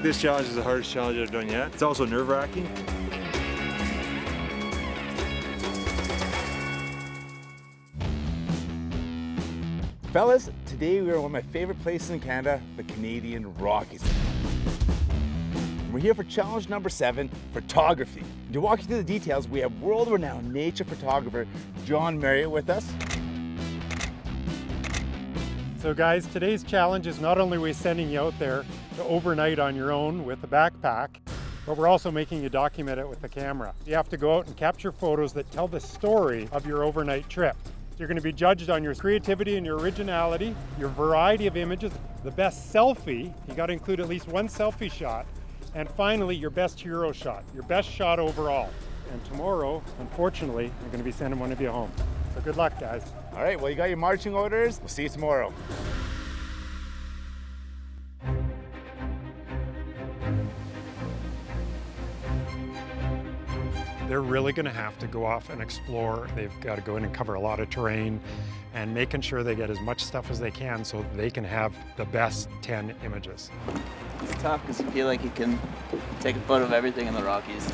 this challenge is the hardest challenge I've done yet. It's also nerve-wracking. Fellas, today we are at one of my favorite places in Canada, the Canadian Rockies. We're here for challenge number 7, photography. To walk you through the details, we have world-renowned nature photographer John Marriott with us. So guys, today's challenge is not only are we sending you out there to overnight on your own with a backpack, but we're also making you document it with the camera. You have to go out and capture photos that tell the story of your overnight trip. You're going to be judged on your creativity and your originality, your variety of images, the best selfie, you got to include at least one selfie shot, and finally your best hero shot, your best shot overall. And tomorrow, unfortunately, I'm going to be sending one of you home. So good luck, guys. All right, well, you got your marching orders. We'll see you tomorrow. They're really going to have to go off and explore. They've got to go in and cover a lot of terrain and making sure they get as much stuff as they can so they can have the best 10 images. It's tough because you feel like you can take a photo of everything in the Rockies.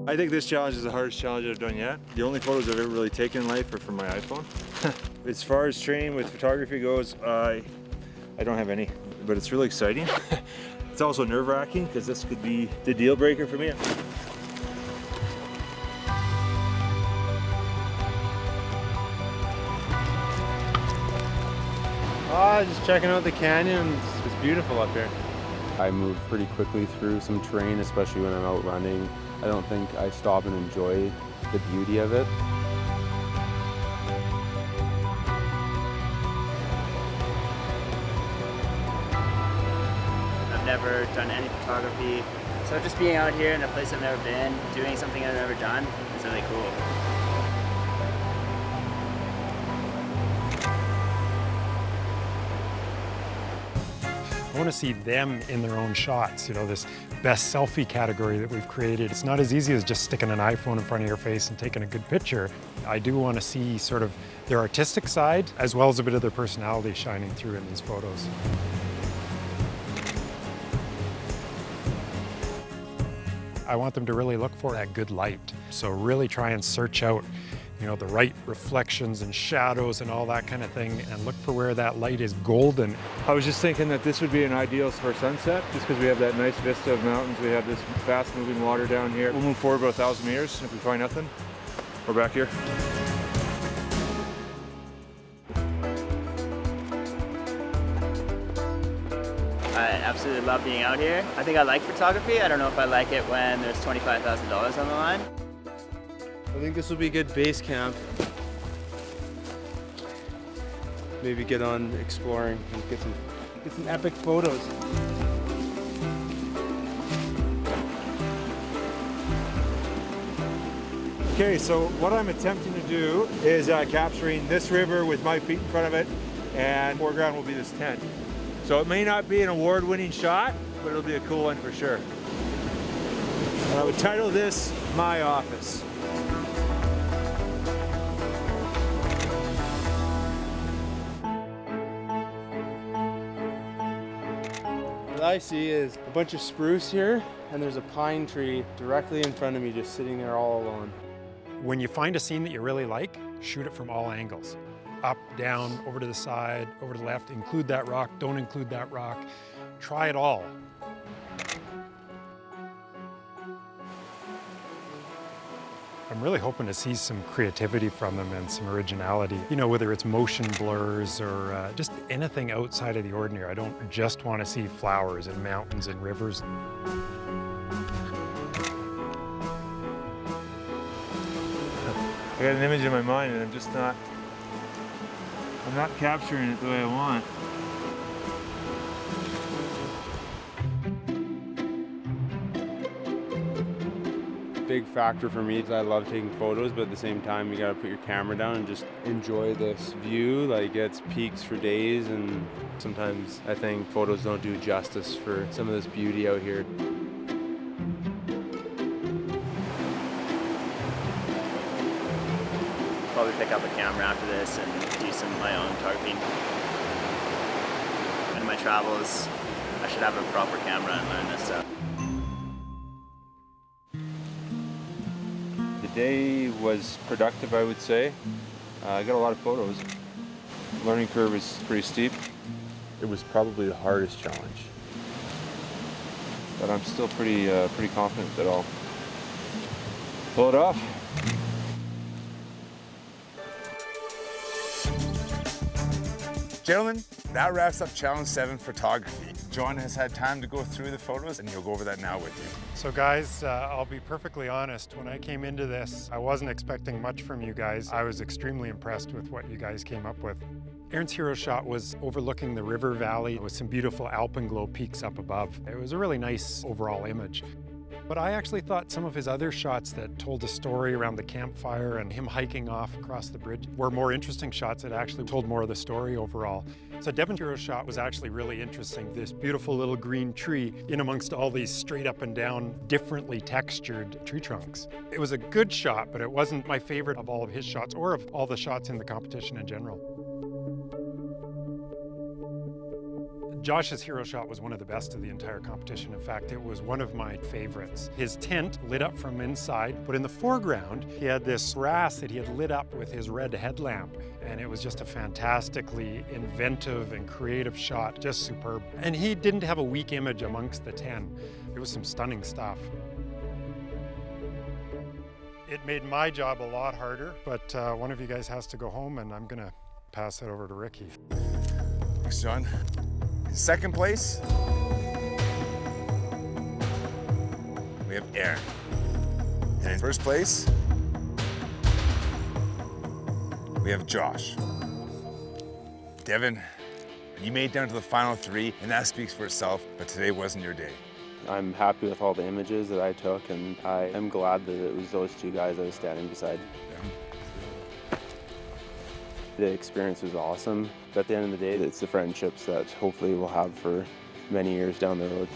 I think this challenge is the hardest challenge I've done yet. The only photos I've ever really taken in life are from my iPhone. As far as training with photography goes, I don't have any, but it's really exciting. It's also nerve-wracking because this could be the deal breaker for me. Just checking out the canyon. It's beautiful up here. I move pretty quickly through some terrain, especially when I'm out running. I don't think I stop and enjoy the beauty of it. I've never done any photography, so just being out here in a place I've never been, doing something I've never done, is really cool. I want to see them in their own shots, you know, this best selfie category that we've created. It's not as easy as just sticking an iPhone in front of your face and taking a good picture. I do want to see sort of their artistic side as well as a bit of their personality shining through in these photos. I want them to really look for that good light. So really try and search out, you know, the right reflections and shadows and all that kind of thing, and look for where that light is golden. I was just thinking that this would be an ideal for sunset, just because we have that nice vista of mountains. We have this fast-moving water down here. We'll move forward about 1,000 meters. If we find nothing, we're back here. I absolutely love being out here. I think I like photography. I don't know if I like it when there's $25,000 on the line. I think this will be a good base camp. Maybe get on exploring and get some epic photos. Okay, so what I'm attempting to do is capturing this river with my feet in front of it, and foreground will be this tent. So it may not be an award-winning shot, but it'll be a cool one for sure. And I would title this My Office. What I see is a bunch of spruce here, and there's a pine tree directly in front of me just sitting there all alone. When you find a scene that you really like, shoot it from all angles. Up, down, over to the side, over to the left, include that rock, don't include that rock. Try it all. I'm really hoping to see some creativity from them and some originality. You know, whether it's motion blurs or just anything outside of the ordinary. I don't just want to see flowers and mountains and rivers. I got an image in my mind and I'm not capturing it the way I want. Big factor for me is I love taking photos, but at the same time you gotta put your camera down and just enjoy this view. Like, it's peaks for days, and sometimes I think photos don't do justice for some of this beauty out here. probably pick up a camera after this and do some of my own photography. In my travels, I should have a proper camera and learn this stuff. The day was productive, I would say. I got a lot of photos. Learning curve is pretty steep, It was probably the hardest challenge. but I'm still pretty confident that I'll pull it off. Gentlemen, that wraps up Challenge 7 photography. John has had time to go through the photos and he'll go over that now with you. So guys, I'll be perfectly honest, when I came into this, I wasn't expecting much from you guys. I was extremely impressed with what you guys came up with. Aaron's hero shot was overlooking the river valley with some beautiful alpenglow peaks up above. It was a really nice overall image. But I actually thought some of his other shots that told a story around the campfire and him hiking off across the bridge were more interesting shots that actually told more of the story overall. So Devin's hero shot was actually really interesting. This beautiful little green tree in amongst all these straight up and down, differently textured tree trunks. It was a good shot, but it wasn't my favorite of all of his shots or of all the shots in the competition in general. Josh's hero shot was one of the best of the entire competition. In fact, it was one of my favorites. His tent lit up from inside, but in the foreground, he had this grass that he had lit up with his red headlamp. And it was just a fantastically inventive and creative shot, just superb. And he didn't have a weak image amongst the 10. It was some stunning stuff. It made my job a lot harder, but one of you guys has to go home and I'm gonna pass it over to Ricky. Thanks, John. In second place, we have Aaron. And in first place, we have Josh. Devin, you made it down to the final 3, and that speaks for itself, but today wasn't your day. I'm happy with all the images that I took, and I am glad that it was those two guys I was standing beside. The experience was awesome. But at the end of the day, it's the friendships that hopefully we'll have for many years down the road.